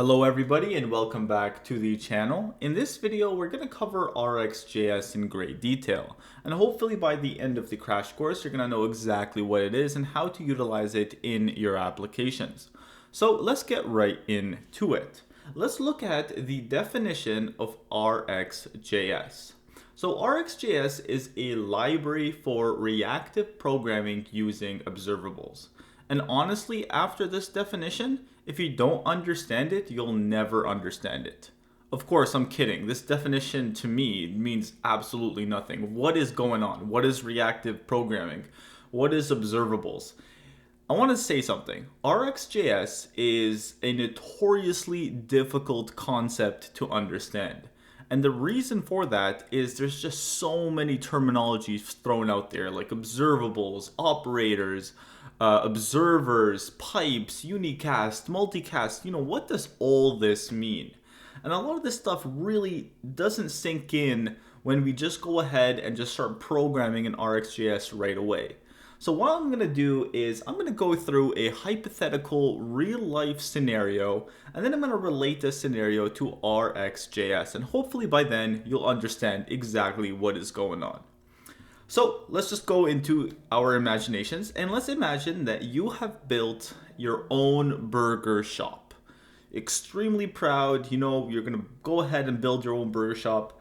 Hello everybody and welcome back to the channel. In this video we're going to cover RxJS in great detail, and hopefully by the end of the crash course you're going to know exactly what it is and how to utilize it in your applications. So let's get right into it. Let's look at the definition of RxJS. So RxJS is a library for reactive programming using observables. And honestly, after this definition, if you don't understand it, you'll never understand it. Of course, I'm kidding. This definition to me means absolutely nothing. What is going on? What is reactive programming? What is observables? I want to say something. RxJS is a notoriously difficult concept to understand. And the reason for that is there's just so many terminologies thrown out there, like observables, operators, observers, pipes, unicast, multicast. What does all this mean? And a lot of this stuff really doesn't sink in when we just go ahead and just start programming in RxJS right away. So what I'm going to do is I'm going to go through a hypothetical real life scenario, and then I'm going to relate this scenario to RxJS, and hopefully by then you'll understand exactly what is going on. So let's just go into our imaginations, and let's imagine that you have built your own burger shop. Extremely proud, you're going to go ahead and build your own burger shop,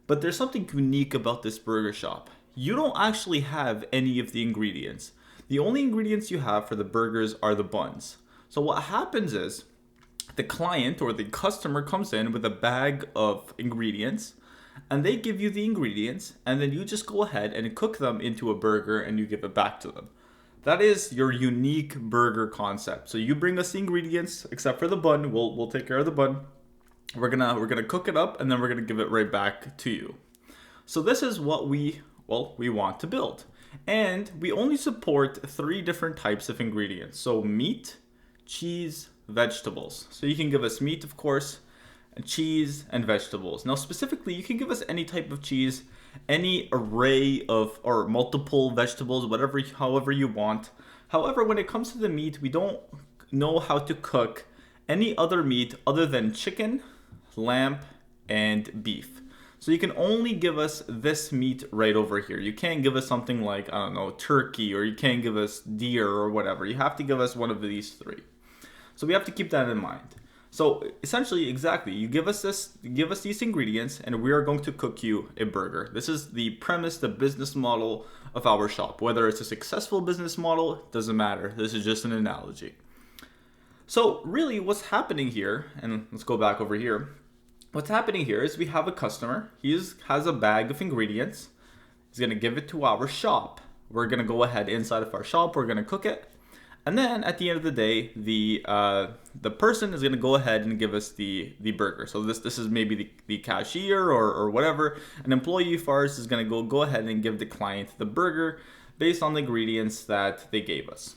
but there's something unique about this burger shop. You don't actually have any of the ingredients. The only ingredients you have for the burgers are the buns. So what happens is the client or the customer comes in with a bag of ingredients, and they give you the ingredients, and then you just go ahead and cook them into a burger and you give it back to them. That is your unique burger concept. So you bring us the ingredients, except for the bun. We'll take care of the bun. We're gonna cook it up, and then we're gonna give it right back to you. So this is what we want to build. And we only support 3 different types of ingredients. So meat, cheese, vegetables. So you can give us meat, of course, cheese, and vegetables. Now specifically, you can give us any type of cheese, any array of or multiple vegetables, however you want. However, when it comes to the meat, we don't know how to cook any other meat other than chicken, lamb, and beef. So you can only give us this meat right over here. You can't give us something like, I don't know, turkey, or you can't give us deer or whatever. You have to give us one of these 3. So we have to keep that in mind. So essentially, exactly, you give us these ingredients, and we are going to cook you a burger. This is the premise, the business model of our shop. Whether it's a successful business model, doesn't matter. This is just an analogy. So really what's happening here, and let's go back over here. What's happening here is we have a customer. He has a bag of ingredients. He's going to give it to our shop. We're going to go ahead inside of our shop. We're going to cook it. And then at the end of the day, the person is going to go ahead and give us the burger. So this is maybe the cashier or whatever. An employee of ours is going to go ahead and give the client the burger based on the ingredients that they gave us.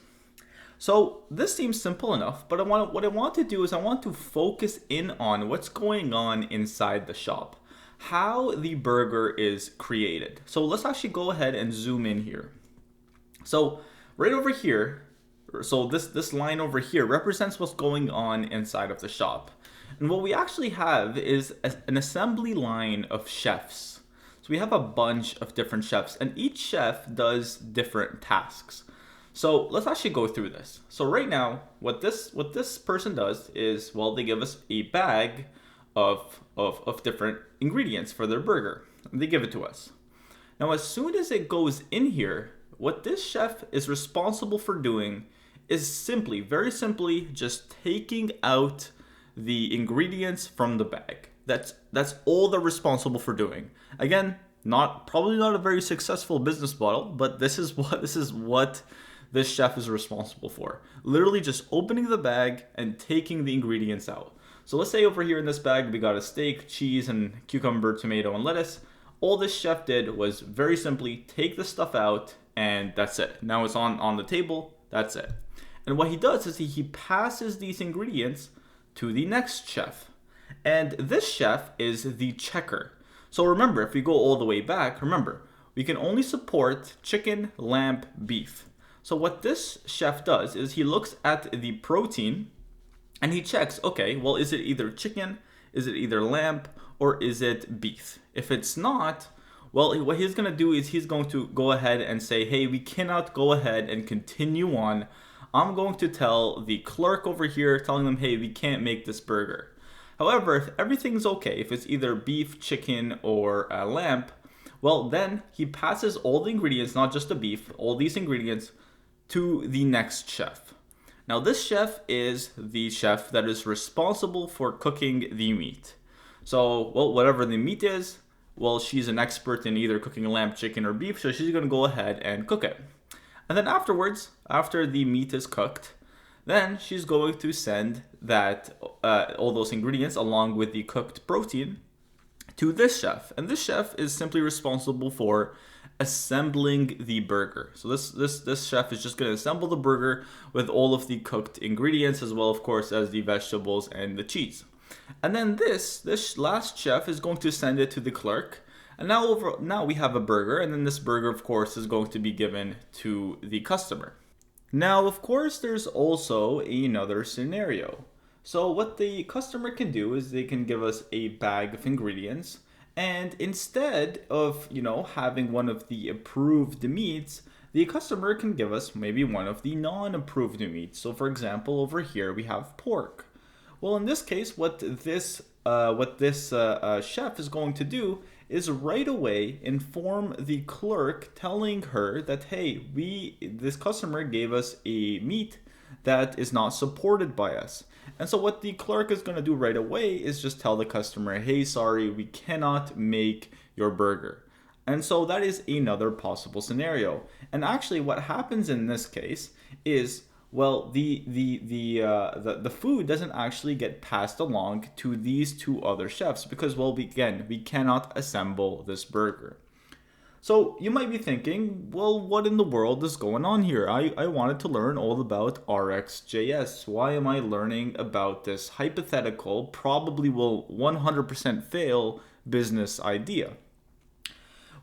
So this seems simple enough, but what I want to do is I want to focus in on what's going on inside the shop, how the burger is created. So let's actually go ahead and zoom in here. So right over here, so this line over here represents what's going on inside of the shop. And what we actually have is an assembly line of chefs. So we have a bunch of different chefs, and each chef does different tasks. So let's actually go through this. So right now, what this person does is, they give us a bag of different ingredients for their burger. And they give it to us. Now, as soon as it goes in here, what this chef is responsible for doing is very simply, just taking out the ingredients from the bag. That's all they're responsible for doing. Again, probably not a very successful business model, but this is what this chef is responsible for. Literally just opening the bag and taking the ingredients out. So let's say over here in this bag, we got a steak, cheese, and cucumber, tomato, and lettuce. All this chef did was very simply take the stuff out, and that's it. Now it's on the table, that's it. And what he does is he passes these ingredients to the next chef. And this chef is the checker. So remember, if we go all the way back, we can only support chicken, lamb, beef. So what this chef does is he looks at the protein And he checks, okay, well, is it either chicken, is it either lamb, or is it beef? If it's not, well, what he's going to do is he's going to go ahead and say, hey, we cannot go ahead and continue on. I'm going to tell the clerk over here, telling them, hey, we can't make this burger. However, if everything's okay, if it's either beef, chicken, or lamb, well, then he passes all the ingredients, not just the beef, all these ingredients to the next chef. Now, this chef is the chef that is responsible for cooking the meat. So, well, whatever the meat is, well, she's an expert in either cooking lamb, chicken, or beef, so she's going to go ahead and cook it. And then afterwards, after the meat is cooked, then she's going to send that all those ingredients along with the cooked protein to this chef. And this chef is simply responsible for assembling the burger. So this chef is just going to assemble the burger with all of the cooked ingredients, as well, of course, as the vegetables and the cheese. And then this last chef is going to send it to the clerk. And now we have a burger, and then this burger, of course, is going to be given to the customer. Now, of course, there's also another scenario. So what the customer can do is they can give us a bag of ingredients, and instead of, having one of the approved meats, the customer can give us maybe one of the non-approved meats. So for example, over here we have pork. Well, in this case, what this chef is going to do is right away inform the clerk, telling her that, hey, this customer gave us a meat that is not supported by us. And so what the clerk is going to do right away is just tell the customer, hey, sorry, we cannot make your burger. And so that is another possible scenario. And actually what happens in this case is, well, the food doesn't actually get passed along to these two other chefs because, well, we cannot assemble this burger. So you might be thinking, well, what in the world is going on here? I wanted to learn all about RxJS. Why am I learning about this hypothetical, probably will 100% fail business idea?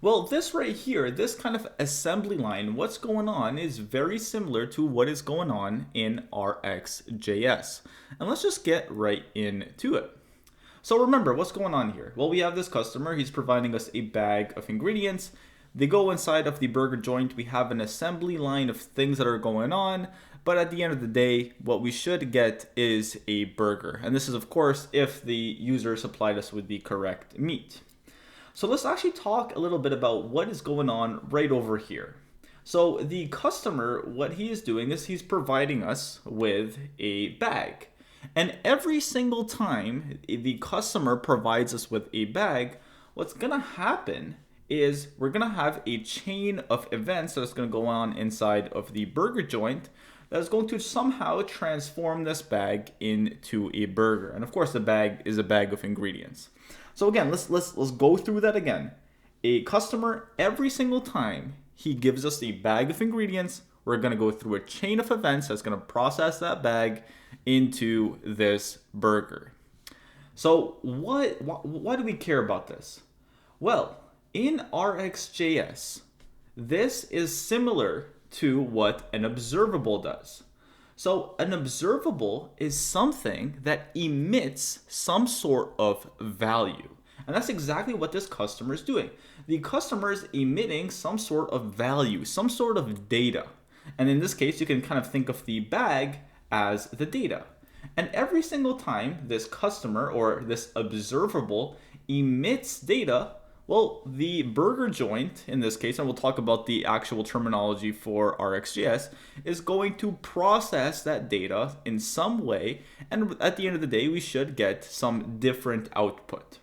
Well, this right here, this kind of assembly line, what's going on is very similar to what is going on in RxJS. And let's just get right into it. So remember, what's going on here? Well, we have this customer, he's providing us a bag of ingredients. They go inside of the burger joint. We have an assembly line of things that are going on, but at the end of the day, what we should get is a burger. And this is, of course, if the user supplied us with the correct meat. So let's actually talk a little bit about what is going on right over here. So the customer, what he is doing is he's providing us with a bag. And every single time the customer provides us with a bag, what's going to happen is we're going to have a chain of events that's going to go on inside of the burger joint that's going to somehow transform this bag into a burger. And of course, the bag is a bag of ingredients. So again, let's go through that again. A customer, every single time he gives us a bag of ingredients, we're going to go through a chain of events that's going to process that bag into this burger. So why do we care about this? Well, in RxJS, this is similar to what an observable does. So an observable is something that emits some sort of value. And that's exactly what this customer is doing. The customer is emitting some sort of value, some sort of data. And in this case, you can kind of think of the bag as the data. And every single time this customer or this observable emits data, well, the burger joint, in this case, and we'll talk about the actual terminology for RxJS, is going to process that data in some way, and at the end of the day, we should get some different output.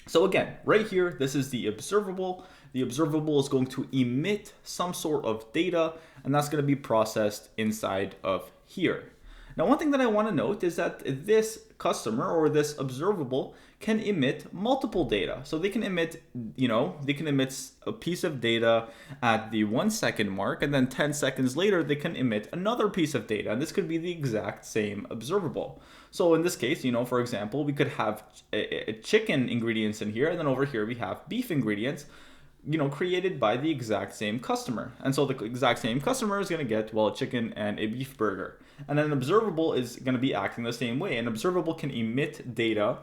So again, right here, this is the observable. The observable is going to emit some sort of data, and that's going to be processed inside of here. Now, one thing that I want to note is that this customer or this observable can emit multiple data. So they can emit, a piece of data at the 1 second mark, and then 10 seconds later, they can emit another piece of data. And this could be the exact same observable. So in this case, for example, we could have chicken ingredients in here, and then over here we have beef ingredients, created by the exact same customer. And so the exact same customer is going to get, well, a chicken and a beef burger. And then an observable is going to be acting the same way. An observable can emit data,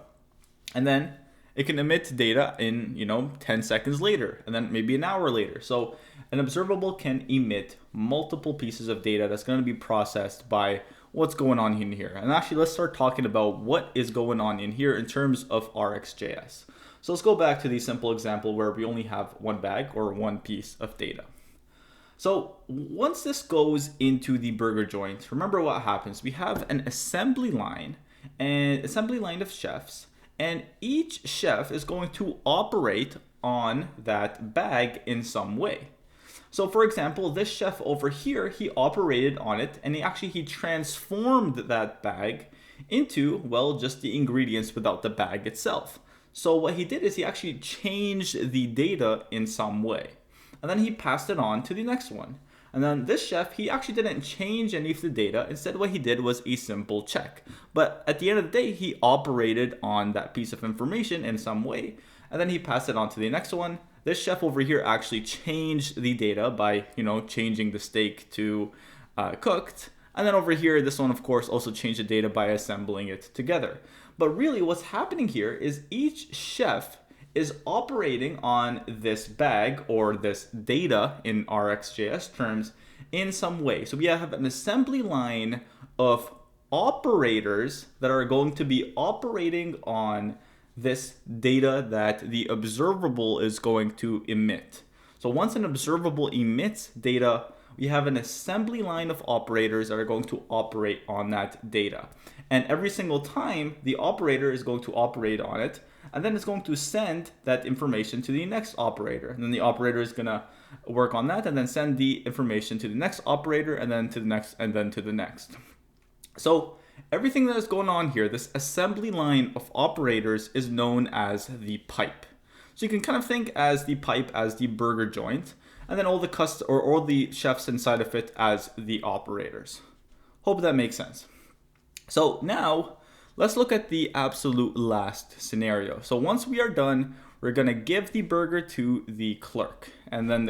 and then it can emit data in 10 seconds later, and then maybe an hour later. So an observable can emit multiple pieces of data that's going to be processed by what's going on in here. And actually, let's start talking about what is going on in here in terms of RxJS. So let's go back to the simple example where we only have one bag or one piece of data. So once this goes into the burger joint, remember what happens. We have an assembly line of chefs, and each chef is going to operate on that bag in some way. So for example, this chef over here, he operated on it, and he transformed that bag into, well, just the ingredients without the bag itself. So what he did is he actually changed the data in some way. And then he passed it on to the next one. And then this chef, he actually didn't change any of the data. Instead, what he did was a simple check. But at the end of the day, he operated on that piece of information in some way. And then he passed it on to the next one. This chef over here actually changed the data by, changing the steak to cooked. And then over here, this one, of course, also changed the data by assembling it together. But really what's happening here is each chef is operating on this bag or this data in RxJS terms in some way. So we have an assembly line of operators that are going to be operating on this data that the observable is going to emit. So once an observable emits data, we have an assembly line of operators that are going to operate on that data. And every single time, the operator is going to operate on it, and then it's going to send that information to the next operator. And then the operator is going to work on that and then send the information to the next operator, and then to the next, and then to the next. So everything that is going on here, this assembly line of operators, is known as the pipe. So you can kind of think as the pipe as the burger joint, and then all the chefs inside of it as the operators. Hope that makes sense. So now let's look at the absolute last scenario. So once we are done, we're going to give the burger to the clerk. And then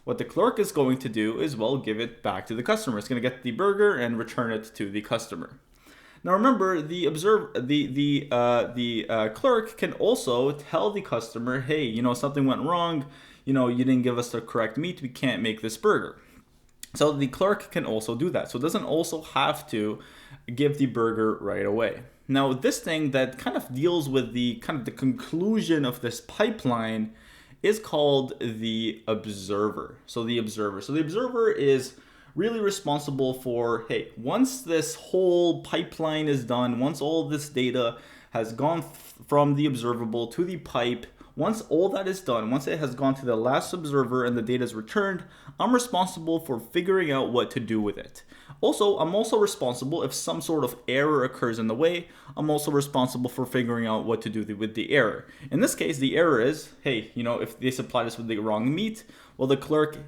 what the clerk is going to do is, well, give it back to the customer. It's going to get the burger and return it to the customer. Now remember, the clerk can also tell the customer, hey, something went wrong. You didn't give us the correct meat. We can't make this burger. So the clerk can also do that. So it doesn't also have to give the burger right away. Now this thing that kind of deals with the conclusion of this pipeline is called the observer. So the observer is really responsible for, hey, once this whole pipeline is done, once all this data has gone from the observable to the pipe, once all that is done, once it has gone to the last observer and the data is returned, I'm responsible for figuring out what to do with it. Also, I'm also responsible if some sort of error occurs in the way. I'm also responsible for figuring out what to do with the error. In this case, the error is, hey, if they supplied us with the wrong meat, well, the clerk,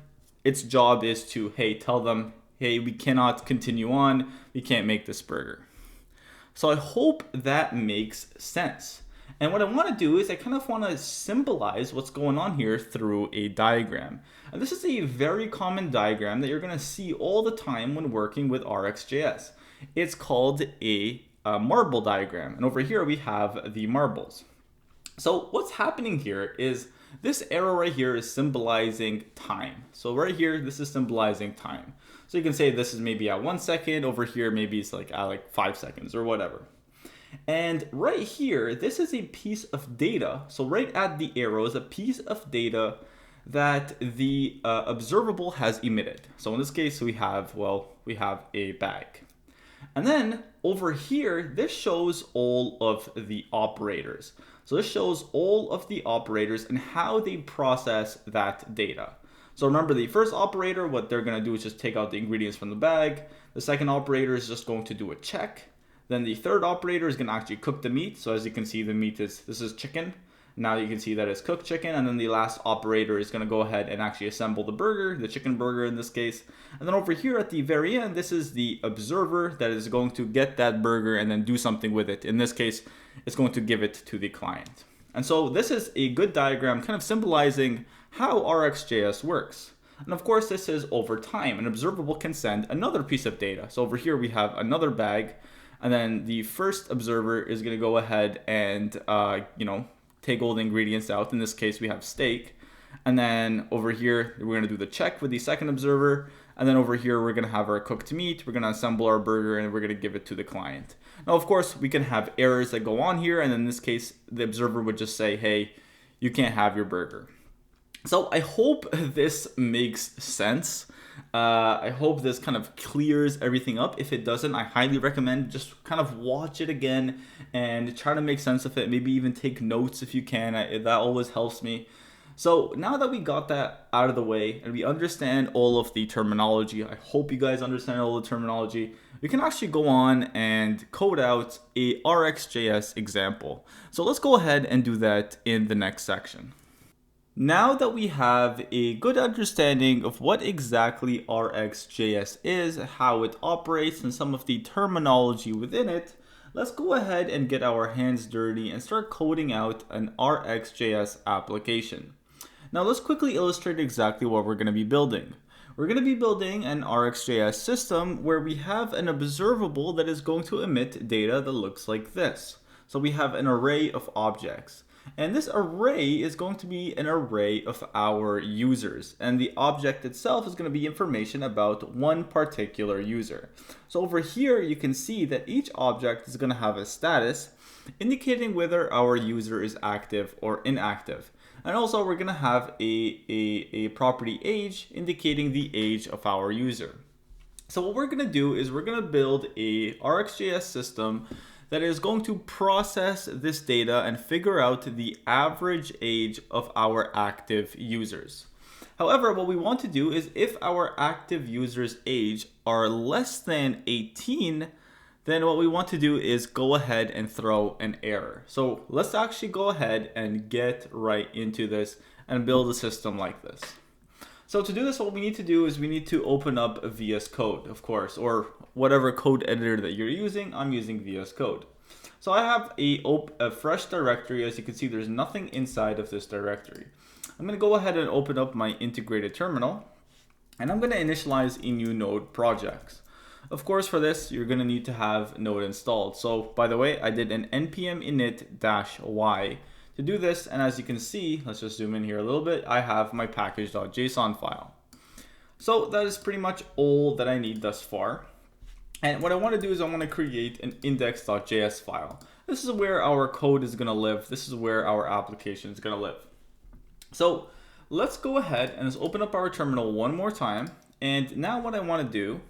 its job is to, hey, tell them, hey, we cannot continue on. We can't make this burger. So I hope that makes sense. And what I want to do is I kind of want to symbolize what's going on here through a diagram. And this is a very common diagram that you're going to see all the time when working with RxJS. It's called a marble diagram. And over here we have the marbles. So what's happening here is this arrow right here is symbolizing time. So right here, this is symbolizing time. So you can say this is maybe at 1 second. Over here, maybe it's like at 5 seconds or whatever. And right here, this is a piece of data. So right at the arrow is a piece of data that the observable has emitted. So in this case, we have a bag. And then over here, this shows all of the operators. So this shows all of the operators and how they process that data. So remember, the first operator, what they're going to do is just take out the ingredients from the bag. The second operator is just going to do a check. Then the third operator is going to actually cook the meat. So as you can see, the meat this is chicken. Now you can see that it's cooked chicken. And then the last operator is going to go ahead and actually assemble the burger, the chicken burger in this case. And then over here at the very end, this is the observer that is going to get that burger and then do something with it. In this case, it's going to give it to the client. And so this is a good diagram kind of symbolizing how RxJS works. And of course, this is over time. An observable can send another piece of data. So over here we have another bag, and then the first observer is going to go ahead and take all the ingredients out. In this case, we have steak. And then over here, we're going to do the check with the second observer. And then over here, we're going to have our cooked meat. We're going to assemble our burger, and we're going to give it to the client. Now, of course, we can have errors that go on here. And in this case, the observer would just say, hey, you can't have your burger. So I hope this makes sense. I hope this kind of clears everything up. If it doesn't, I highly recommend just kind of watch it again and try to make sense of it. Maybe even take notes if you can. That always helps me. So now that we got that out of the way and we understand all of the terminology, I hope you guys understand all the terminology, we can actually go on and code out a RxJS example. So let's go ahead and do that in the next section. Now that we have a good understanding of what exactly RxJS is, how it operates, and some of the terminology within it, let's go ahead and get our hands dirty and start coding out an RxJS application. Now let's quickly illustrate exactly what we're going to be building. We're going to be building an RxJS system where we have an observable that is going to emit data that looks like this. So we have an array of objects. And this array is going to be an array of our users. And the object itself is going to be information about one particular user. So over here, you can see that each object is going to have a status indicating whether our user is active or inactive. And also we're going to have a property age indicating the age of our user. So what we're going to do is we're going to build a RxJS system that is going to process this data and figure out the average age of our active users. However, what we want to do is if our active users' age are less than 18, then what we want to do is go ahead and throw an error. So let's actually go ahead and get right into this and build a system like this. So to do this, what we need to do is we need to open up VS Code, of course, or whatever code editor that you're using. I'm using VS Code. So I have a fresh directory. As you can see, there's nothing inside of this directory. I'm going to go ahead and open up my integrated terminal, and I'm going to initialize a new node project. Of course, for this, you're going to need to have node installed. So by the way, I did an npm init-y to do this. And as you can see, let's just zoom in here a little bit. I have my package.json file. So that is pretty much all that I need thus far. And what I want to do is I want to create an index.js file. This is where our code is going to live. This is where our application is going to live. So let's go ahead and let's open up our terminal one more time. And now what I want to do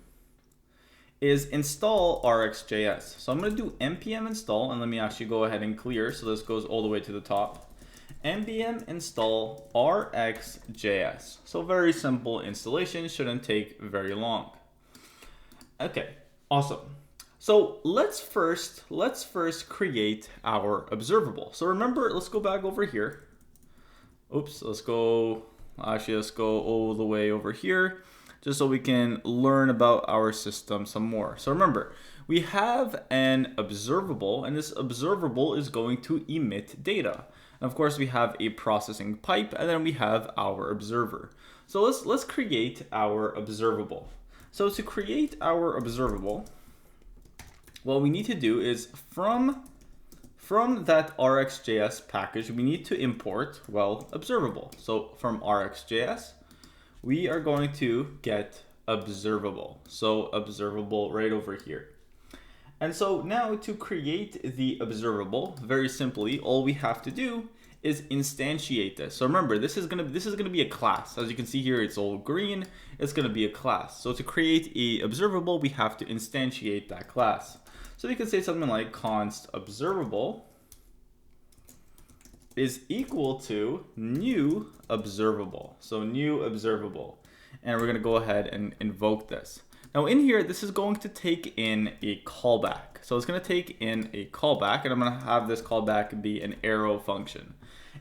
is install RxJS. So I'm going to do npm install, and let me actually go ahead and clear. So this goes all the way to the top. npm install RxJS. So very simple installation, shouldn't take very long. Okay, awesome. So let's first create our observable. So remember, let's go back over here. Oops, let's go all the way over here, just so we can learn about our system some more. So remember, we have an observable, and this observable is going to emit data. And of course, we have a processing pipe, and then we have our observer. So let's create our observable. So to create our observable, what we need to do is from that RxJS package, we need to import, well, observable. So from RxJS, we are going to get observable. So observable right over here. And so now to create the observable, very simply, all we have to do is instantiate this. So remember, this is gonna be a class. As you can see here, it's all green. It's gonna be a class. So to create a observable, we have to instantiate that class. So we can say something like const observable is equal to new observable. So new observable. And we're going to go ahead and invoke this. Now in here, this is going to take in a callback. So it's going to take in a callback, and I'm going to have this callback be an arrow function.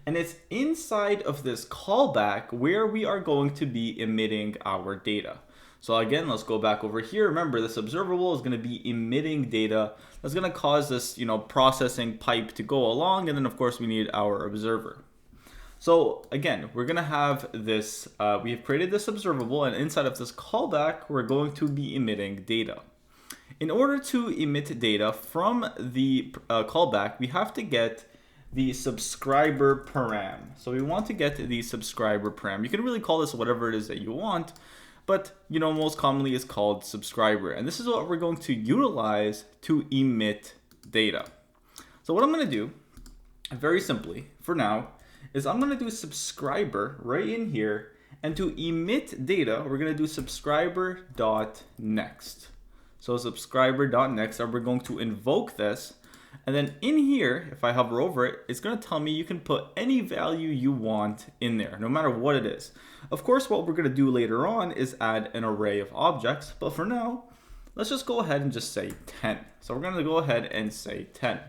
And it's inside of this callback where we are going to be emitting our data. So again, let's go back over here. Remember, this observable is going to be emitting data. That's going to cause this, processing pipe to go along. And then of course we need our observer. So again, we're gonna have this, we have created this observable, and inside of this callback, we're going to be emitting data. In order to emit data from the callback, we have to get the subscriber param. So we want to get the subscriber param. You can really call this whatever it is that you want, but most commonly it's called subscriber. And this is what we're going to utilize to emit data. So what I'm going to do, very simply, for now, is I'm going to do subscriber right in here, and to emit data, we're going to do subscriber.next. So subscriber.next, and we're going to invoke this. And then in here, if I hover over it, it's going to tell me you can put any value you want in there, no matter what it is. Of course, what we're going to do later on is add an array of objects. But for now, let's just go ahead and just say 10. So we're going to go ahead and say 10.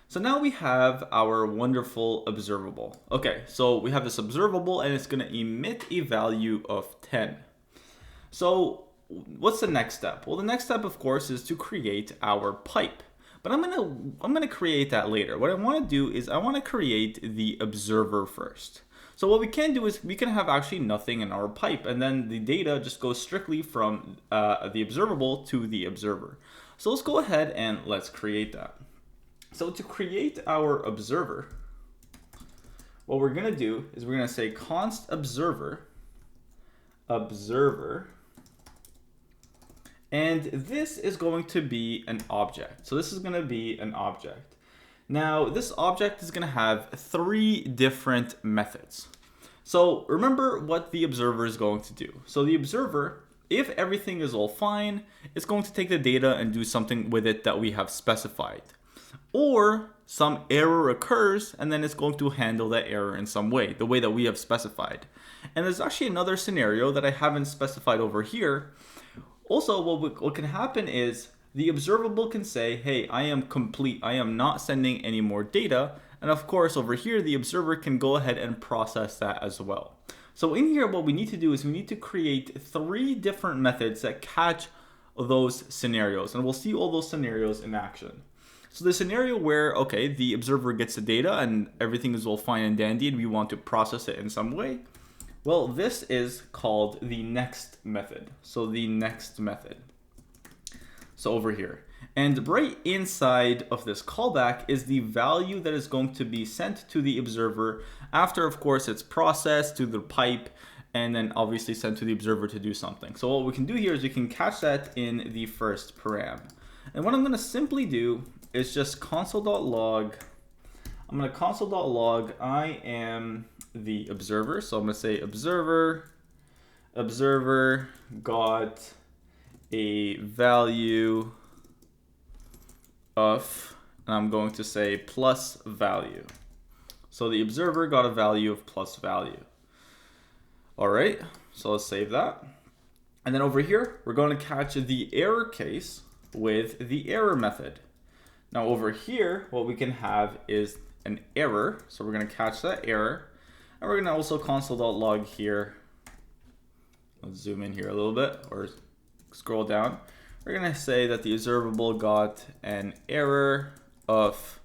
So now we have our wonderful observable. Okay, so we have this observable and it's going to emit a value of 10. So what's the next step? Well, the next step, of course, is to create our pipe. But I'm gonna create that later. What I want to do is I want to create the observer first. So what we can do is we can have actually nothing in our pipe, and then the data just goes strictly from the observable to the observer. So let's go ahead and let's create that. So to create our observer, what we're gonna do is we're gonna say const observer, and this is going to be an object. So this is going to be an object. Now, this object is going to have 3 different methods. So remember what the observer is going to do. So the observer, if everything is all fine, it's going to take the data and do something with it that we have specified. Or some error occurs, and then it's going to handle that error in some way, the way that we have specified. And there's actually another scenario that I haven't specified over here. Also, what can happen is the observable can say, hey, I am complete. I am not sending any more data. And of course, over here, the observer can go ahead and process that as well. So in here, what we need to do is we need to create 3 different methods that catch those scenarios. And we'll see all those scenarios in action. So the scenario where, okay, the observer gets the data and everything is all fine and dandy and we want to process it in some way. Well, this is called the next method. So the next method. So over here. And right inside of this callback is the value that is going to be sent to the observer after, of course, it's processed to the pipe and then obviously sent to the observer to do something. So what we can do here is we can catch that in the first param. And what I'm going to simply do is just console.log. I'm going to console.log I am the observer. So I'm going to say observer got a value of, and I'm going to say plus value. So the observer got a value of plus value. All right, so let's save that. And then over here, we're going to catch the error case with the error method. Now over here, what we can have is an error. So we're going to catch that error. And we're going to also console.log here. Let's zoom in here a little bit or scroll down. We're going to say that the observable got an error of,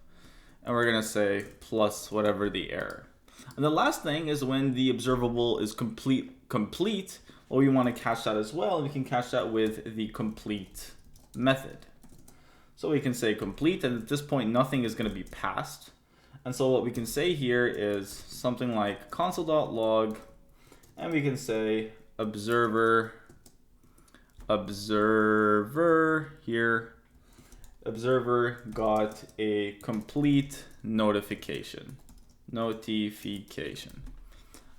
and we're going to say plus whatever the error. And the last thing is when the observable is complete, well, we want to catch that as well. We can catch that with the complete method. So we can say complete, and at this point, nothing is going to be passed. And so what we can say here is something like console.log, and we can say observer here, observer got a complete notification.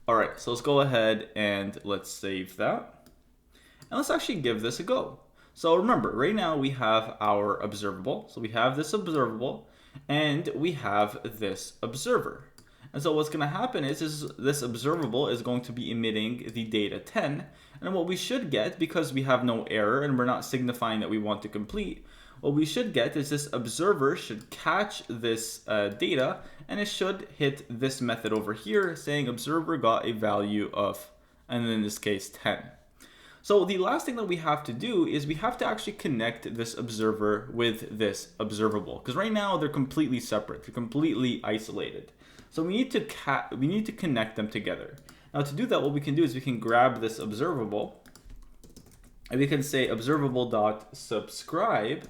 All right, so let's go ahead and let's save that. And let's actually give this a go. So remember, right now we have our observable. So we have this observable and we have this observer. And so what's going to happen is this observable is going to be emitting the data 10. And what we should get, because we have no error and we're not signifying that we want to complete, what we should get is this observer should catch this data and it should hit this method over here saying observer got a value of, and in this case, 10. So the last thing that we have to do is we have to actually connect this observer with this observable, because right now they're completely separate, they're completely isolated. So we need to connect them together. Now to do that, what we can do is we can grab this observable and we can say observable.subscribe,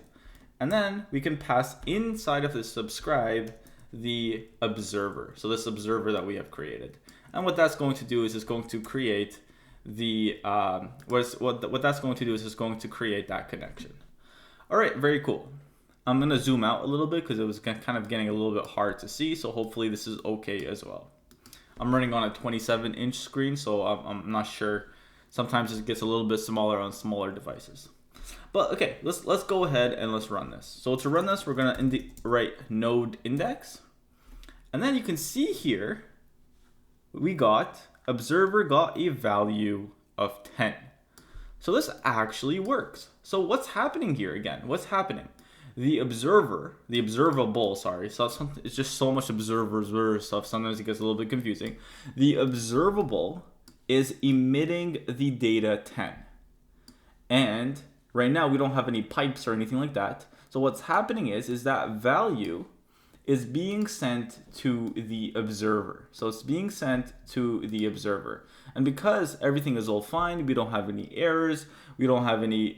and then we can pass inside of the subscribe the observer. So this observer that we have created. And what that's going to do is it's going to create the what that's going to do is it's going to create that connection. All right, very cool. I'm going to zoom out a little bit because it was kind of getting a little bit hard to see. So hopefully this is okay as well. I'm running on a 27-inch screen, so I'm not sure. Sometimes it gets a little bit smaller on smaller devices. But okay, let's go ahead and let's run this. So to run this, we're going to write node index. And then you can see here, we got observer got a value of 10. So this actually works. So what's happening here again? What's happening? The observable, sorry. So it's just so much observers stuff. Sometimes it gets a little bit confusing. The observable is emitting the data 10. And right now we don't have any pipes or anything like that. So what's happening is that value is being sent to the observer. So it's being sent to the observer. And because everything is all fine, we don't have any errors, we don't have any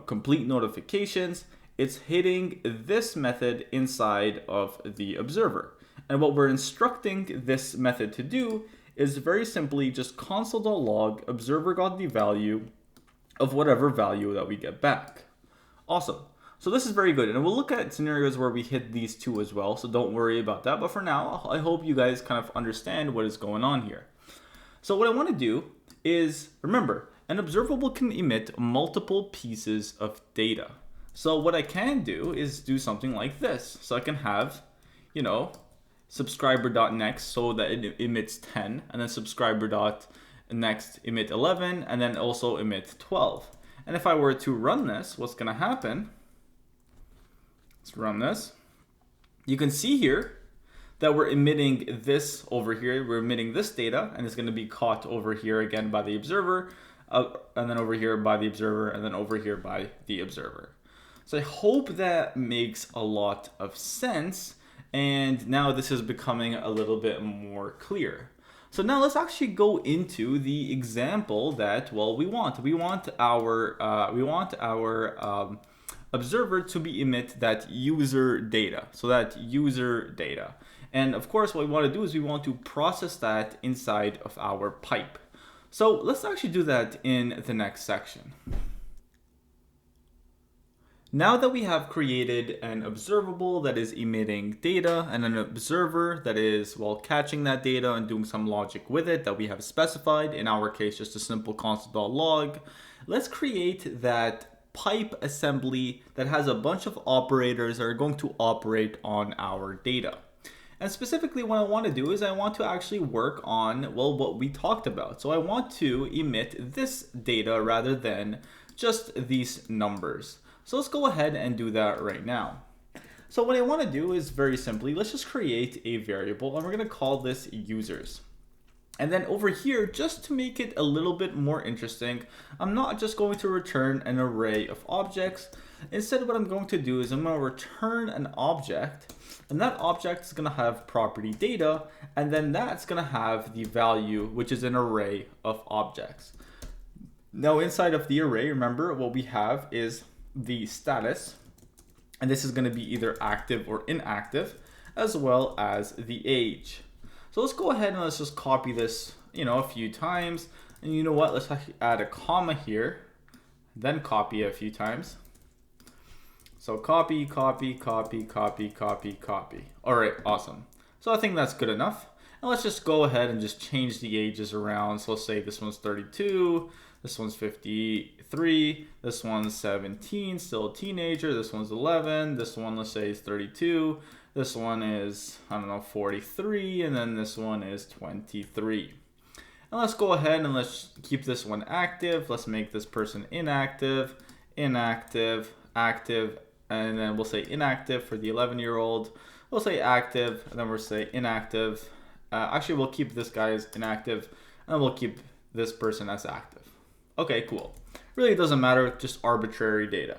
complete notifications, it's hitting this method inside of the observer. And what we're instructing this method to do is very simply just console.log observer got the value of whatever value that we get back. Awesome. So this is very good, and we'll look at scenarios where we hit these two as well, so don't worry about that. But for now, I hope you guys kind of understand what is going on here. So what I want to do is, remember, an observable can emit multiple pieces of data. So what I can do is do something like this. So I can have, subscriber.next so that it emits 10, and then subscriber.next emit 11, and then also emit 12. And if I were to run this, what's going to happen? Let's run this. You can see here that we're emitting this over here. We're emitting this data, and it's going to be caught over here again by the observer, and then over here by the observer, and then over here by the observer. So I hope that makes a lot of sense, and now this is becoming a little bit more clear. So now let's actually go into the example that, we want. We want our observer to be emit that user data. So that user data. And of course, what we want to do is we want to process that inside of our pipe. So let's actually do that in the next section. Now that we have created an observable that is emitting data and an observer that is, catching that data and doing some logic with it that we have specified, in our case, just a simple console.log, let's create that pipe assembly that has a bunch of operators that are going to operate on our data. And specifically what I want to do is I want to actually work on, what we talked about. So I want to emit this data rather than just these numbers. So let's go ahead and do that right now. So what I want to do is very simply, let's just create a variable and we're going to call this users. And then over here, just to make it a little bit more interesting, I'm not just going to return an array of objects. Instead, what I'm going to do is I'm going to return an object, and that object is going to have property data, and then that's going to have the value, which is an array of objects. Now inside of the array, remember what we have is the status, and this is going to be either active or inactive, as well as the age. So let's go ahead and let's just copy this, a few times. And you know what? Let's actually add a comma here, then copy a few times. So copy, copy, copy, copy, copy, copy. All right, awesome. So I think that's good enough. And let's just go ahead and just change the ages around. So let's say this one's 32, this one's 53, this one's 17, still a teenager, this one's 11, this one let's say is 32, this one is, 43, and then this one is 23. And let's go ahead and let's keep this one active. Let's make this person inactive, inactive, active, and then we'll say inactive for the 11-year-old. We'll say active, and then we'll say inactive. Actually, we'll keep this guy as inactive, and we'll keep this person as active. Okay, cool. Really doesn't matter, just arbitrary data.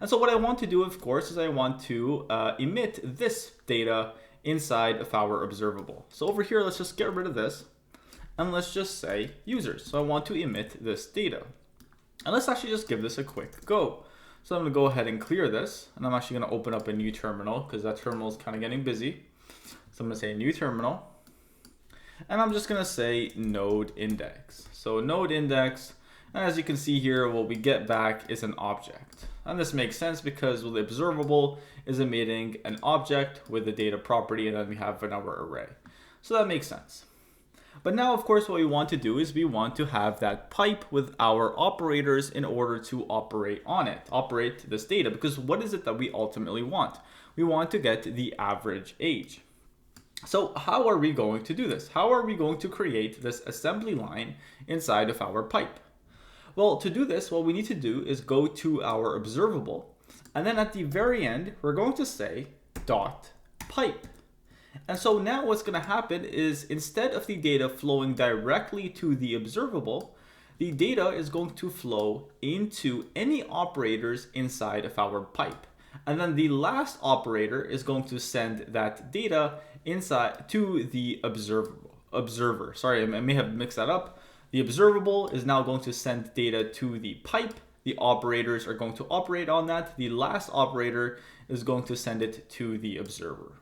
And so what I want to do, of course, is I want to emit this data inside of our observable. So over here, let's just get rid of this and let's just say users. So I want to emit this data. And let's actually just give this a quick go. So I'm going to go ahead and clear this, and I'm actually going to open up a new terminal because that terminal is kind of getting busy. So I'm going to say new terminal, and I'm just going to say node index. So node index, and as you can see here, what we get back is an object. And this makes sense because the observable is emitting an object with the data property, and then we have our array. So that makes sense. But now, of course, what we want to do is we want to have that pipe with our operators in order to operate on it, operate this data, because what is it that we ultimately want? We want to get the average age. So how are we going to do this? How are we going to create this assembly line inside of our pipe? Well, to do this, what we need to do is go to our observable, and then at the very end, we're going to say dot pipe. And so now what's going to happen is instead of the data flowing directly to the observable, the data is going to flow into any operators inside of our pipe. And then the last operator is going to send that data inside to the observer. Sorry, I may have mixed that up. The observable is now going to send data to the pipe. The operators are going to operate on that. The last operator is going to send it to the observer.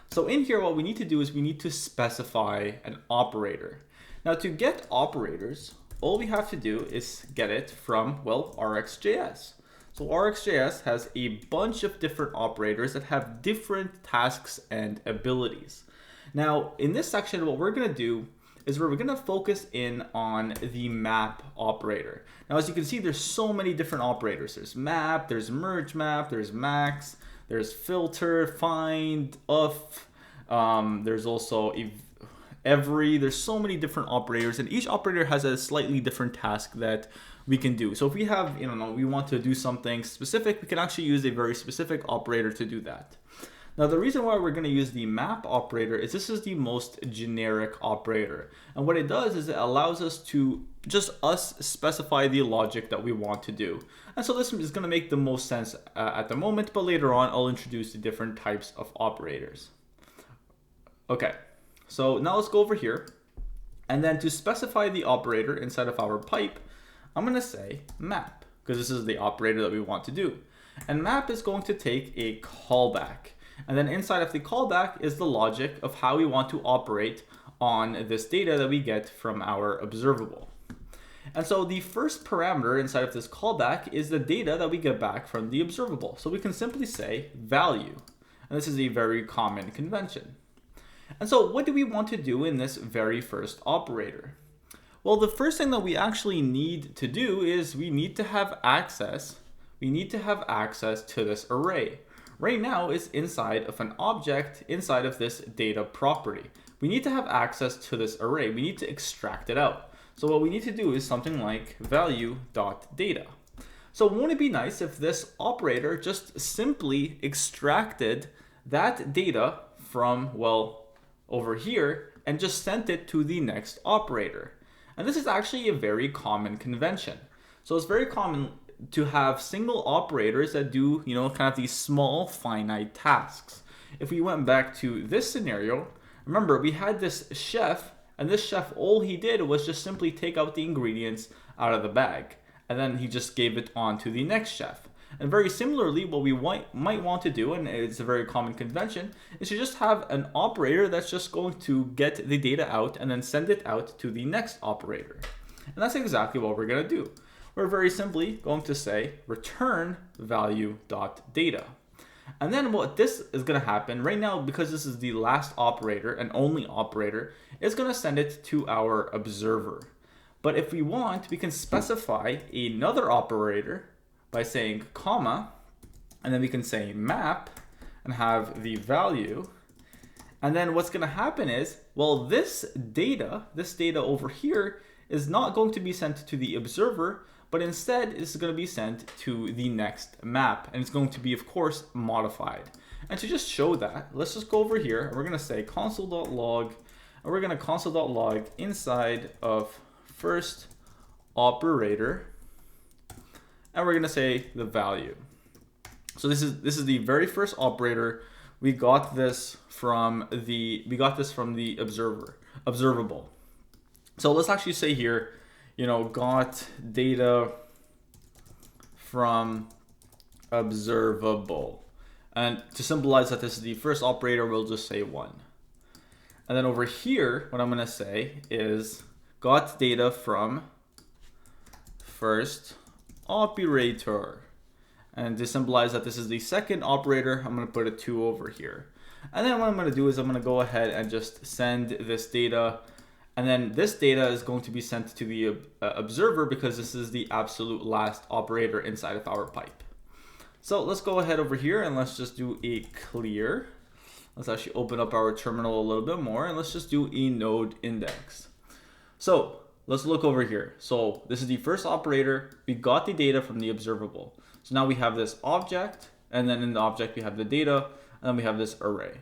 So in here, what we need to do is we need to specify an operator. Now to get operators, all we have to do is get it from, well, RxJS. So RxJS has a bunch of different operators that have different tasks and abilities. Now in this section, what we're going to do is we're going to focus in on the map operator. Now as you can see, there's so many different operators. There's map, there's merge map, there's max, there's filter, find, there's also every, there's so many different operators, and each operator has a slightly different task that we can do. So if we have, we want to do something specific, we can actually use a very specific operator to do that. Now the reason why we're going to use the map operator is this is the most generic operator. And what it does is it allows us to just specify the logic that we want to do. And so this is going to make the most sense at the moment, but later on I'll introduce the different types of operators. Okay, so now let's go over here. And then to specify the operator inside of our pipe, I'm going to say map, because this is the operator that we want to do. And map is going to take a callback. And then inside of the callback is the logic of how we want to operate on this data that we get from our observable. And so the first parameter inside of this callback is the data that we get back from the observable. So we can simply say value. And this is a very common convention. And so what do we want to do in this very first operator? Well, the first thing that we actually need to do is we need to have access to this array. Right now it's inside of an object inside of this data property. We need to have access to this array. We need to extract it out. So what we need to do is something like value.data. So won't it be nice if this operator just simply extracted that data from, well, over here and just sent it to the next operator? And this is actually a very common convention. So it's very common to have single operators that do, kind of these small finite tasks. If we went back to this scenario, remember we had this chef, and this chef, all he did was just simply take out the ingredients out of the bag, and then he just gave it on to the next chef. And very similarly, what we might want to do, and it's a very common convention, is to just have an operator that's just going to get the data out and then send it out to the next operator. And that's exactly what we're going to do. We're very simply going to say return value.data. And then what this is going to happen right now, because this is the last operator and only operator, is going to send it to our observer. But if we want, we can specify another operator by saying comma, and then we can say map and have the value. And then what's going to happen is, well, this data over here is not going to be sent to the observer, but instead it's going to be sent to the next map, and it's going to be, of course, modified. And to just show that, let's just go over here and we're going to say console.log, and we're going to console.log inside of first operator, and we're going to say the value. So this is the very first operator we got this from the observable. So let's actually say here, got data from observable. And to symbolize that this is the first operator, we'll just say 1. And then over here, what I'm going to say is got data from first operator. And to symbolize that this is the second operator, I'm going to put a 2 over here. And then what I'm going to do is I'm going to go ahead and just send this data. And then this data is going to be sent to the observer because this is the absolute last operator inside of our pipe. So let's go ahead over here and let's just do a clear. Let's actually open up our terminal a little bit more and let's just do a node index. So let's look over here. So this is the first operator. We got the data from the observable. So now we have this object, and then in the object we have the data, and then we have this array.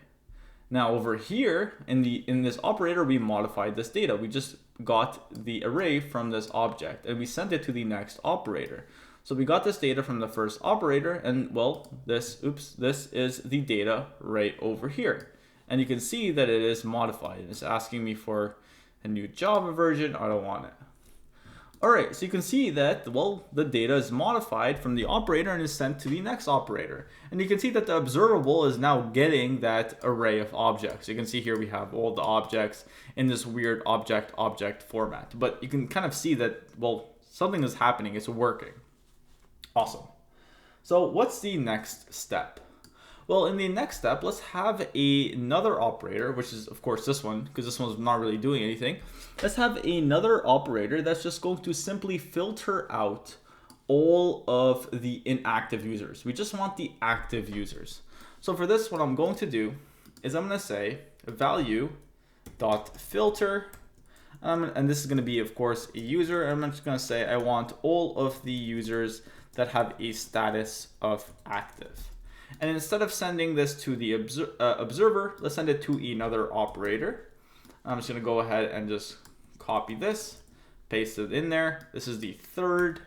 Now over here in this operator, we modified this data. We just got the array from this object and we sent it to the next operator. So we got this data from the first operator, and well, this is the data right over here. And you can see that it is modified. It's asking me for a new Java version. I don't want it. All right, so you can see that, well, the data is modified from the operator and is sent to the next operator. And you can see that the observable is now getting that array of objects. You can see here we have all the objects in this weird object format. But you can kind of see that, well, something is happening. It's working. Awesome. So what's the next step? Well, in the next step, let's have another operator, which is, of course, this one, because this one's not really doing anything. Let's have another operator that's just going to simply filter out all of the inactive users. We just want the active users. So for this, what I'm going to do is I'm going to say value.filter, and this is going to be, of course, a user. And I'm just going to say I want all of the users that have a status of active. And instead of sending this to the observer, let's send it to another operator. I'm just going to go ahead and just copy this, paste it in there. This is the third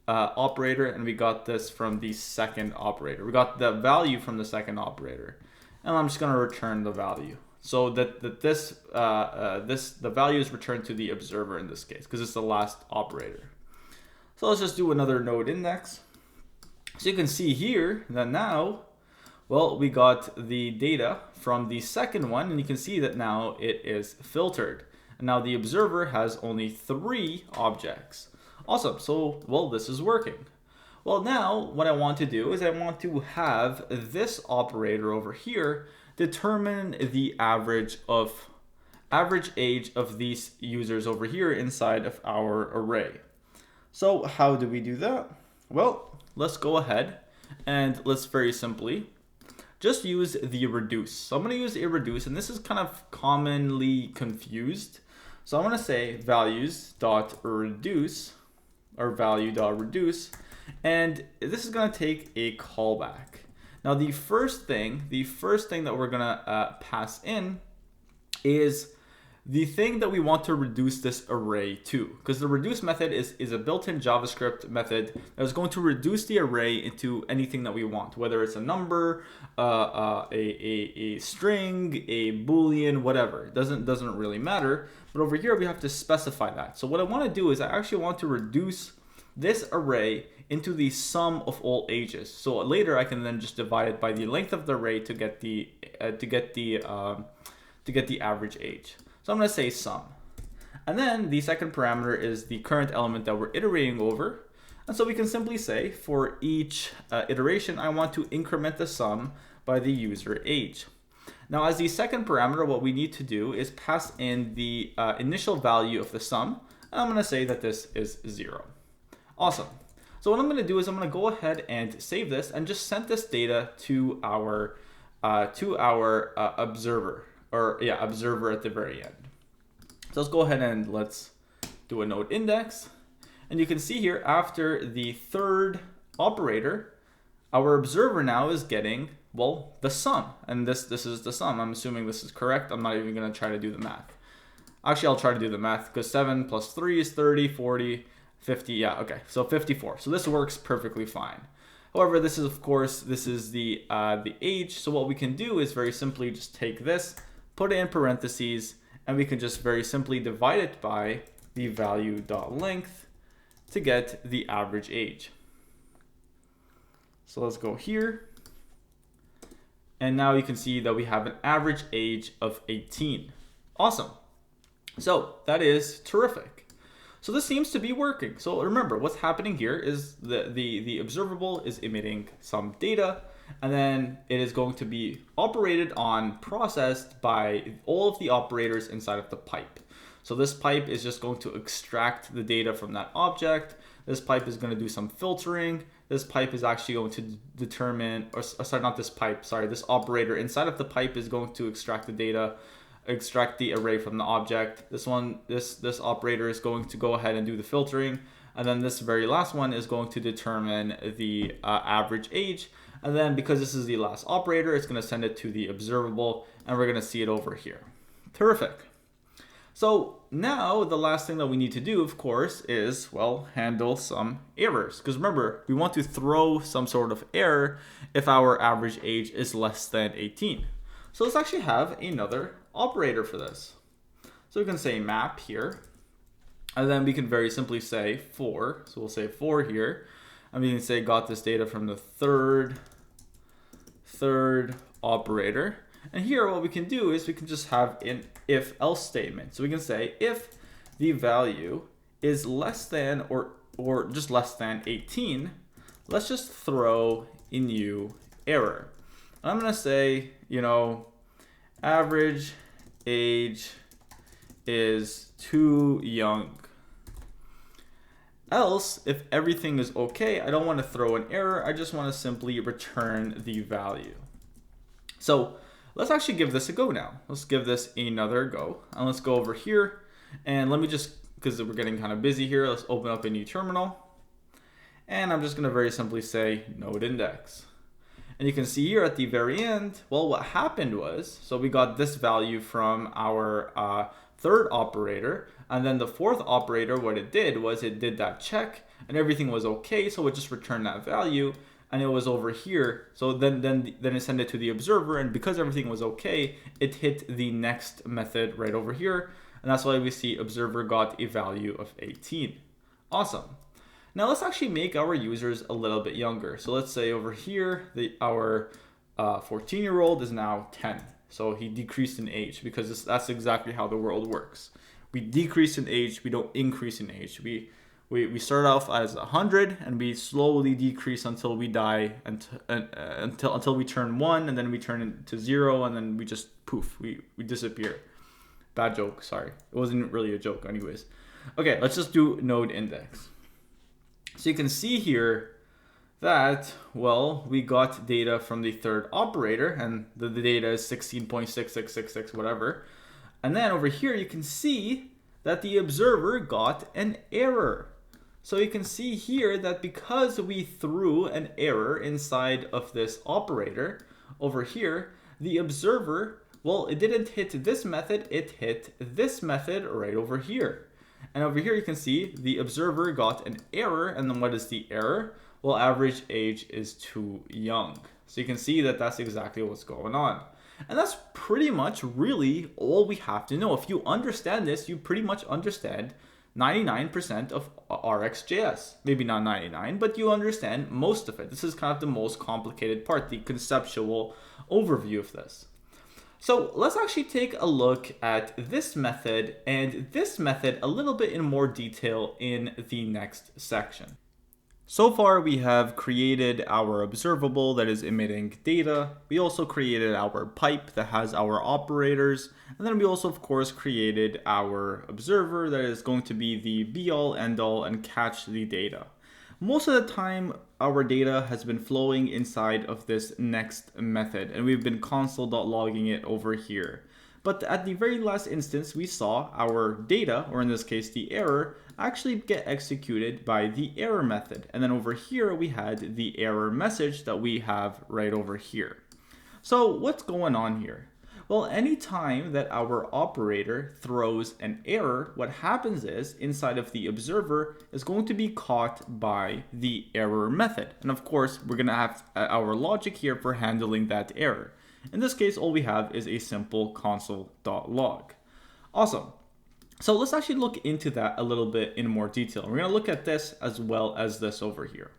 operator, and we got this from the second operator. We got the value from the second operator, and I'm just going to return the value. So that the value is returned to the observer in this case, because it's the last operator. So let's just do another node index. So you can see here that now, well, we got the data from the second one, and you can see that now it is filtered. And now the observer has only 3 objects. Awesome. So, well, this is working. Well, now what I want to do is I want to have this operator over here determine the average age of these users over here inside of our array. So how do we do that? Well, let's go ahead and let's very simply just use the reduce. So I'm going to use a reduce, and this is kind of commonly confused. So I'm going to say values.reduce or value.reduce, and this is going to take a callback. Now the first thing that we're going to pass in is the thing that we want to reduce this array to, because the reduce method is a built-in JavaScript method that is going to reduce the array into anything that we want, whether it's a number, a string, a boolean, whatever. It doesn't really matter. But over here we have to specify that. So what I want to do is I actually want to reduce this array into the sum of all ages. So later I can then just divide it by the length of the array to get the average age. So I'm going to say sum. And then the second parameter is the current element that we're iterating over. And so we can simply say for each iteration, I want to increment the sum by the user age. Now, as the second parameter, what we need to do is pass in the initial value of the sum. And I'm going to say that this is 0. Awesome. So what I'm going to do is I'm going to go ahead and save this and just send this data to our observer. Observer at the very end. So let's go ahead and let's do a node index. And you can see here after the third operator, our observer now is getting, well, the sum. And this is the sum. I'm assuming this is correct. I'm not even going to try to do the math. Actually, I'll try to do the math because 7 plus 3 is 30, 40, 50. Yeah, okay. So 54. So this works perfectly fine. However, this is, of course, this is the age. So what we can do is very simply just take this, put it in parentheses, and we can just very simply divide it by the value.length to get the average age. So let's go here. And now you can see that we have an average age of 18. Awesome. So that is terrific. So this seems to be working. So remember, what's happening here is the observable is emitting some data, and then it is going to be operated on, processed by all of the operators inside of the pipe. So this pipe is just going to extract the data from that object. This pipe is going to do some filtering. This pipe is actually going to determine, or sorry, not this pipe, sorry, this operator inside of the pipe is going to extract the data, extract the array from the object. This operator is going to go ahead and do the filtering. And then this very last one is going to determine the average age. And then because this is the last operator, it's going to send it to the observable, and we're going to see it over here. Terrific. So now the last thing that we need to do, of course, is, well, handle some errors. Because remember, we want to throw some sort of error if our average age is less than 18. So let's actually have another operator for this. So we can say map here, and then we can very simply say for. So we'll say for here, and we can say got this data from the third operator. And here what we can do is we can just have an if else statement. So we can say if the value is less than or just less than 18, let's just throw a new error. And I'm going to say, average age is too young. Else, if everything is okay, I don't want to throw an error. I just want to simply return the value. So let's actually give this a go now. Let's give this another go. And let's go over here. And let me just, because we're getting kind of busy here, let's open up a new terminal. And I'm just going to very simply say node index. And you can see here at the very end, well, what happened was, so we got this value from our third operator. And then the fourth operator, what it did was it did that check and everything was okay. So it just returned that value. And it was over here. So then it sent it to the observer, and because everything was okay, it hit the next method right over here. And that's why we see observer got a value of 18. Awesome. Now let's actually make our users a little bit younger. So let's say over here, our 14-year-old is now 10. So he decreased in age, because that's exactly how the world works. We decrease in age, we don't increase in age. We start off as 100 and we slowly decrease until we die, until we turn 1, and then we turn into 0, and then we just poof, we disappear. Bad joke, sorry. It wasn't really a joke anyways. Okay, let's just do node index. So you can see here that, well, we got data from the third operator, and the data is 16.6666 whatever. And then over here you can see that the observer got an error. So you can see here that because we threw an error inside of this operator over here, the observer, well, it didn't hit this method, it hit this method right over here. And over here you can see the observer got an error, and then what is the error? Well, average age is too young. So you can see that that's exactly what's going on. And that's pretty much really all we have to know. If you understand this, you pretty much understand 99% of RxJS. Maybe not 99, but you understand most of it. This is kind of the most complicated part, the conceptual overview of this. So let's actually take a look at this method and this method a little bit in more detail in the next section. So far, we have created our observable that is emitting data. We also created our pipe that has our operators. And then we also, of course, created our observer that is going to be the be-all, end-all, and catch the data. Most of the time, our data has been flowing inside of this next method, and we've been console.logging it over here. But at the very last instance, we saw our data, or in this case, the error, actually get executed by the error method. And then over here, we had the error message that we have right over here. So what's going on here? Well, anytime that our operator throws an error, what happens is inside of the observer is going to be caught by the error method. And of course, we're going to have our logic here for handling that error. In this case, all we have is a simple console.log. Awesome. So let's actually look into that a little bit in more detail. We're going to look at this as well as this over here.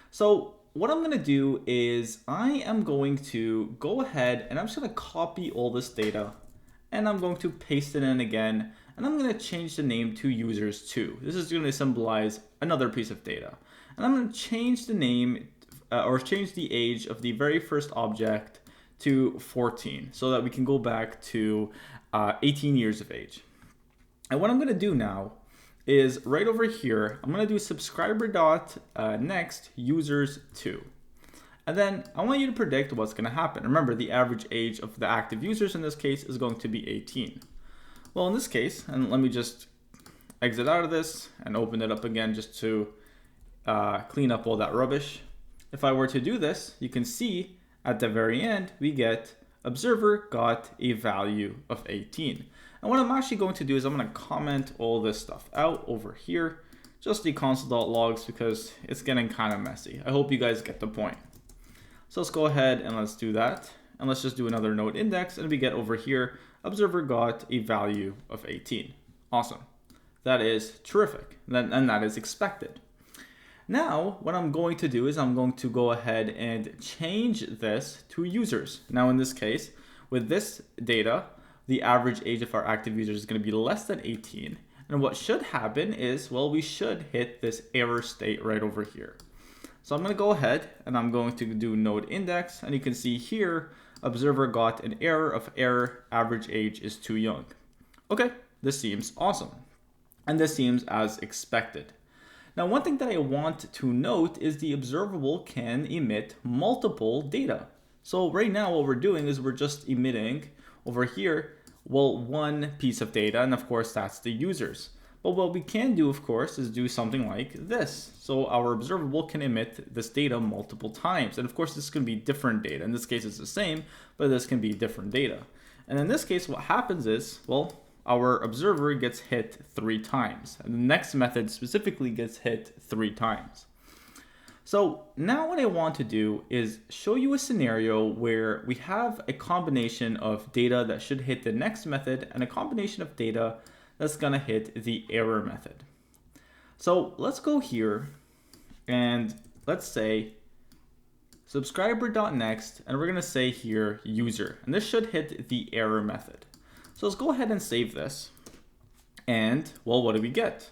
So what I'm going to do is I am going to go ahead and I'm just going to copy all this data and I'm going to paste it in again, and I'm going to change the name to users2. This is going to symbolize another piece of data. And I'm going to change the name or change the age of the very first object to 14 so that we can go back to 18 years of age. And what I'm going to do now is right over here, I'm going to do subscriber.next users2. And then I want you to predict what's going to happen. Remember, the average age of the active users in this case is going to be 18. Well, in this case, and let me just exit out of this and open it up again just to clean up all that rubbish. If I were to do this, you can see at the very end, we get observer got a value of 18. And what I'm actually going to do is I'm going to comment all this stuff out over here, just the console.logs, because it's getting kind of messy. I hope you guys get the point. So let's go ahead and let's do that. And let's just do another node index, and we get over here, observer got a value of 18. Awesome. That is terrific. And that is expected. Now, what I'm going to do is I'm going to go ahead and change this to users. Now, in this case, with this data, the average age of our active users is going to be less than 18. And what should happen is, well, we should hit this error state right over here. So I'm going to go ahead and I'm going to do node index. And you can see here, observer got an error of average age is too young. Okay, this seems awesome. And this seems as expected. Now, one thing that I want to note is the observable can emit multiple data. So right now what we're doing is we're just emitting over here, well, one piece of data, and of course that's the users. But what we can do, of course, is do something like this. So our observable can emit this data multiple times. And of course, this can be different data. In this case, it's the same, but this can be different data. And in this case, what happens is, well, our observer gets hit 3 times. And the next method specifically gets hit 3 times. So now what I want to do is show you a scenario where we have a combination of data that should hit the next method and a combination of data that's going to hit the error method. So let's go here and let's say subscriber.next, and we're going to say here user, and this should hit the error method. So let's go ahead and save this. And, well, what do we get?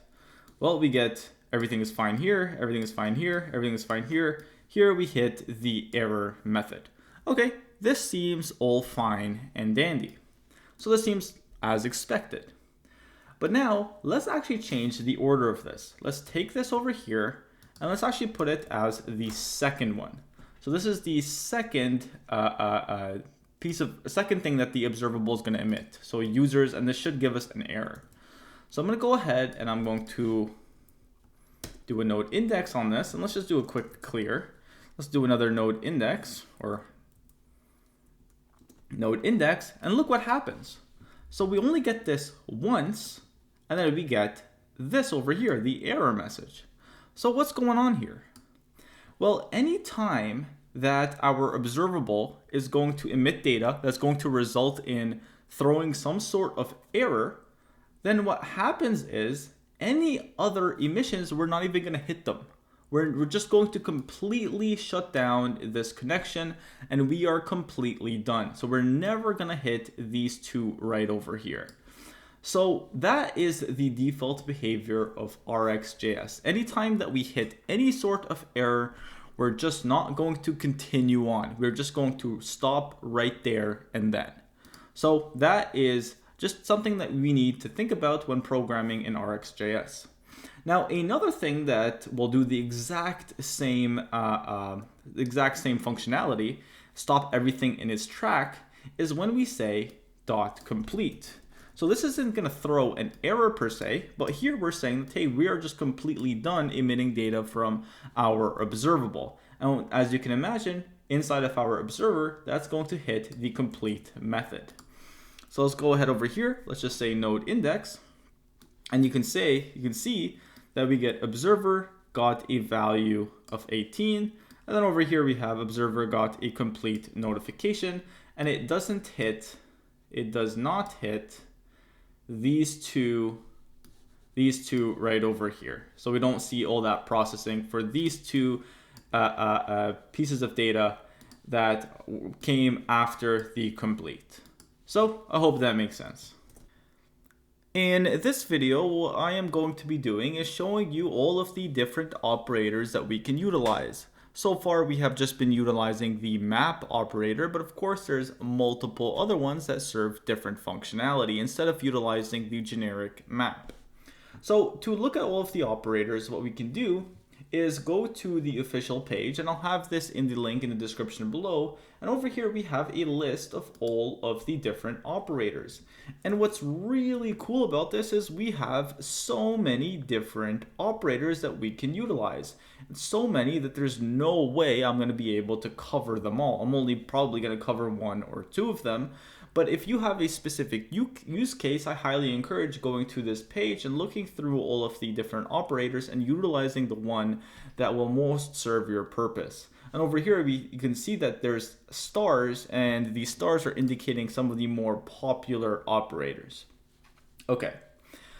Well, we get everything is fine here, everything is fine here, everything is fine here. Here we hit the error method. Okay, this seems all fine and dandy. So this seems as expected. But now, let's actually change the order of this. Let's take this over here, and let's actually put it as the second one. So this is the second second thing that the observable is going to emit. So users, and this should give us an error. So I'm going to go ahead and I'm going to do a node index on this, and let's just do a quick clear. Let's do another node index or node index, and look what happens. So we only get this once, and then we get this over here, the error message. So what's going on here? Well, anytime that our observable is going to emit data that's going to result in throwing some sort of error, then what happens is any other emissions, we're not even going to hit them. We're just going to completely shut down this connection, and we are completely done. So we're never going to hit these two right over here. So that is the default behavior of RxJS. Anytime that we hit any sort of error, we're just not going to continue on. We're just going to stop right there and then. So that is just something that we need to think about when programming in RxJS. Now, another thing that will do the exact same functionality, stop everything in its track, is when we say .complete. So this isn't going to throw an error per se, but here we're saying that, hey, we are just completely done emitting data from our observable. And as you can imagine, inside of our observer, that's going to hit the complete method. So let's go ahead over here. Let's just say node index. And you can see that we get observer got a value of 18. And then over here we have observer got a complete notification, and it does not hit these two right over here. So we don't see all that processing for these two pieces of data that came after the complete. So I hope that makes sense. In this video, what I am going to be doing is showing you all of the different operators that we can utilize. So far, we have just been utilizing the map operator, but of course there's multiple other ones that serve different functionality instead of utilizing the generic map. So to look at all of the operators, what we can do is go to the official page, and I'll have this in the link in the description below. And over here we have a list of all of the different operators. And what's really cool about this is we have so many different operators that we can utilize. It's so many that there's no way I'm going to be able to cover them all. I'm only probably going to cover one or two of them. But if you have a specific use case, I highly encourage going to this page and looking through all of the different operators and utilizing the one that will most serve your purpose. And over here, you can see that there's stars, and these stars are indicating some of the more popular operators. Okay,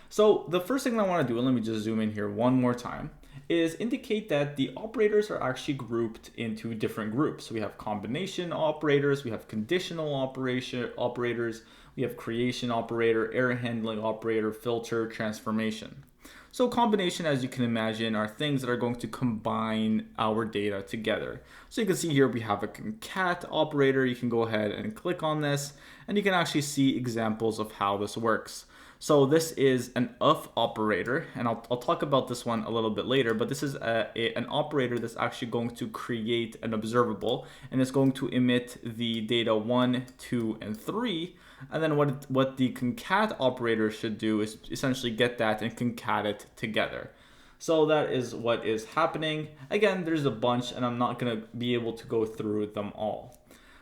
so the first thing I want to do, and let me just zoom in here one more time, is indicate that the operators are actually grouped into different groups. So we have combination operators, we have conditional operators, we have creation operator, error handling operator, filter, transformation. So combination, as you can imagine, are things that are going to combine our data together. So you can see here we have a concat operator. You can go ahead and click on this, and you can actually see examples of how this works. So this is an of operator, and I'll talk about this one a little bit later, but this is an operator that's actually going to create an observable, and it's going to emit the data 1, 2, and 3. And then what the concat operator should do is essentially get that and concat it together. So that is what is happening. Again, there's a bunch, and I'm not going to be able to go through them all.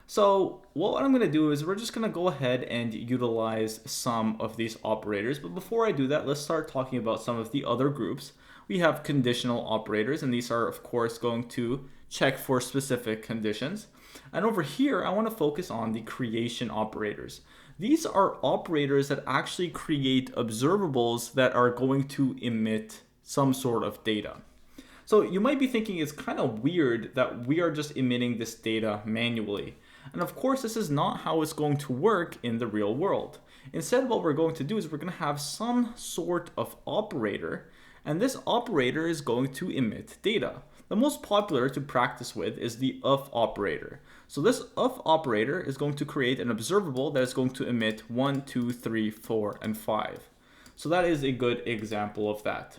So what I'm going to do is we're just going to go ahead and utilize some of these operators. But before I do that, let's start talking about some of the other groups. We have conditional operators, and these are, of course, going to check for specific conditions. And over here, I want to focus on the creation operators. These are operators that actually create observables that are going to emit some sort of data. So you might be thinking it's kind of weird that we are just emitting this data manually. And of course, this is not how it's going to work in the real world. Instead, what we're going to do is we're going to have some sort of operator, and this operator is going to emit data. The most popular to practice with is the of operator. So this of operator is going to create an observable that is going to emit 1, 2, 3, 4, and 5. So that is a good example of that.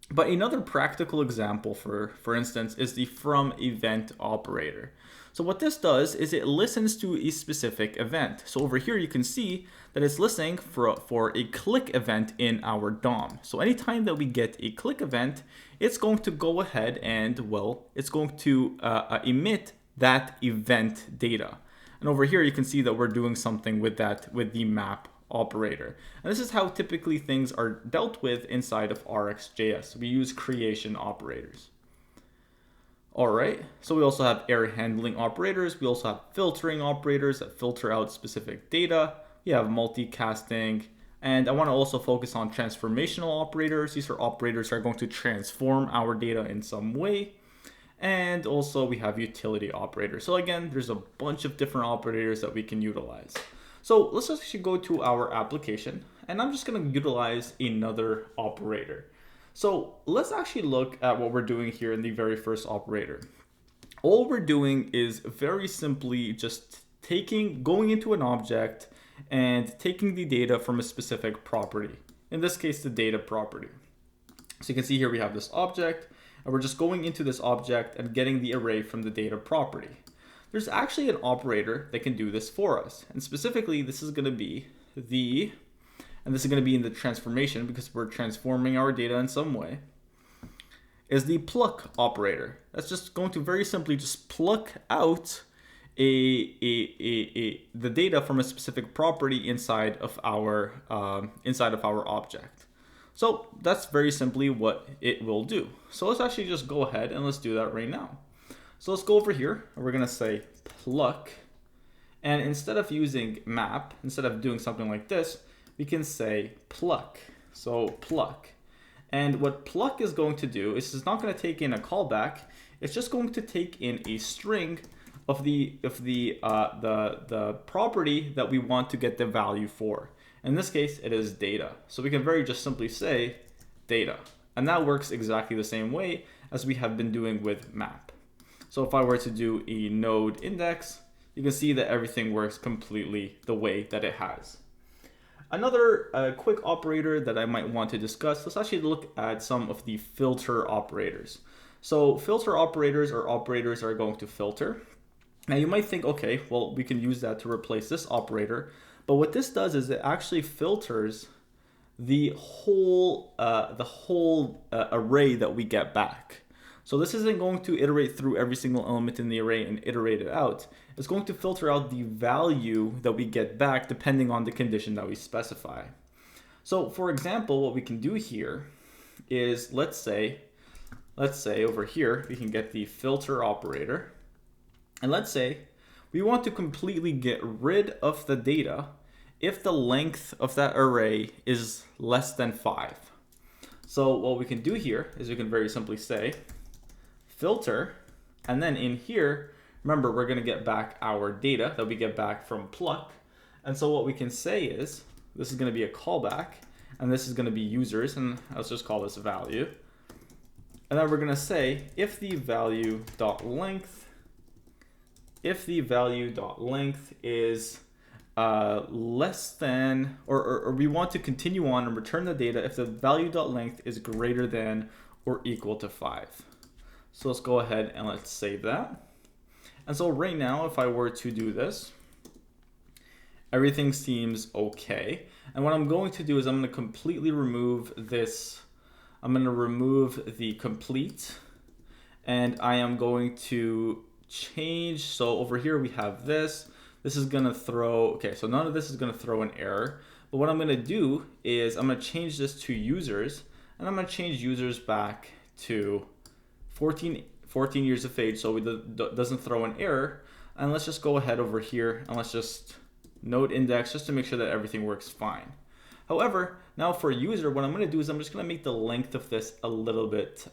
But another practical example, for instance, is the from event operator. So what this does is it listens to a specific event. So over here you can see that it's listening for a click event in our DOM. So anytime that we get a click event, it's going to go ahead and, well, it's going to emit that event data. And over here you can see that we're doing something with that with the map operator. And this is how typically things are dealt with inside of RxJS. We use creation operators. All right, so we also have error handling operators. We also have filtering operators that filter out specific data. We have multicasting, and I want to also focus on transformational operators. These are operators that are going to transform our data in some way. And also we have utility operators. So again, there's a bunch of different operators that we can utilize. So let's actually go to our application, and I'm just going to utilize another operator. So let's actually look at what we're doing here in the very first operator. All we're doing is very simply just going into an object and taking the data from a specific property. In this case, the data property. So you can see here we have this object, and we're just going into this object and getting the array from the data property. There's actually an operator that can do this for us. And specifically, this is going to be in the transformation because we're transforming our data in some way. is the pluck operator. That's just going to very simply just pluck out the data from a specific property inside of our object. So that's very simply what it will do. So let's actually just go ahead and let's do that right now. So let's go over here and we're gonna say pluck, and instead of using map, instead of doing something like this, we can say pluck. So pluck. And what pluck is going to do is it's not going to take in a callback. It's just going to take in a string of the property that we want to get the value for. In this case, it is data. So we can very just simply say data. And that works exactly the same way as we have been doing with map. So if I were to do a node index, you can see that everything works completely the way that it has. Another quick operator that I might want to discuss, let's actually look at some of the filter operators. So filter operators are operators that are going to filter. Now you might think, okay, well, we can use that to replace this operator. But what this does is it actually filters the whole array that we get back. So this isn't going to iterate through every single element in the array and iterate it out. It's going to filter out the value that we get back depending on the condition that we specify. So for example, what we can do here is let's say over here, we can get the filter operator. And let's say we want to completely get rid of the data if the length of that array is less than 5. So what we can do here is we can very simply say filter, and then in here, remember, we're going to get back our data that we get back from pluck. And so what we can say is this is going to be a callback, and this is going to be users, and let's just call this value. And then we're going to say if the value dot length is less than, or we want to continue on and return the data if the value dot length is greater than or equal to 5. So let's go ahead and let's save that. And so right now, if I were to do this, everything seems okay. And what I'm going to do is I'm going to completely remove this. I'm going to remove the complete, and I am going to change. So over here we have this. This is going to throw, okay, so none of this is going to throw an error. But what I'm going to do is I'm going to change this to users, and I'm going to change users back to 14 years of age, so it doesn't throw an error. And let's just go ahead over here and let's just node index just to make sure that everything works fine. However, now for a user, what I'm going to do is I'm just going to make the length of this a little bit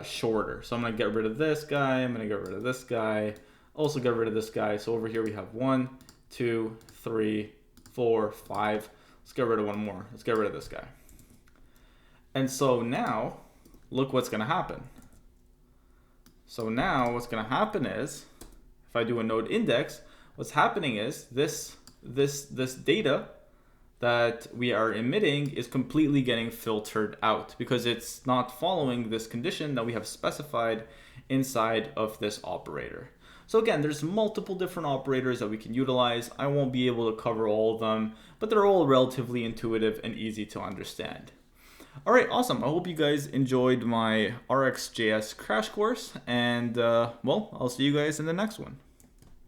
shorter. So I'm going to get rid of this guy. I'm going to get rid of this guy. Also get rid of this guy. So over here we have 1, 2, 3, 4, 5. Let's get rid of one more. Let's get rid of this guy. And so now, look what's going to happen. So now what's going to happen is, if I do a node index, what's happening is this data that we are emitting is completely getting filtered out because it's not following this condition that we have specified inside of this operator. So again, there's multiple different operators that we can utilize. I won't be able to cover all of them, but they're all relatively intuitive and easy to understand. All right, awesome. I hope you guys enjoyed my RxJS crash course, and well, I'll see you guys in the next one.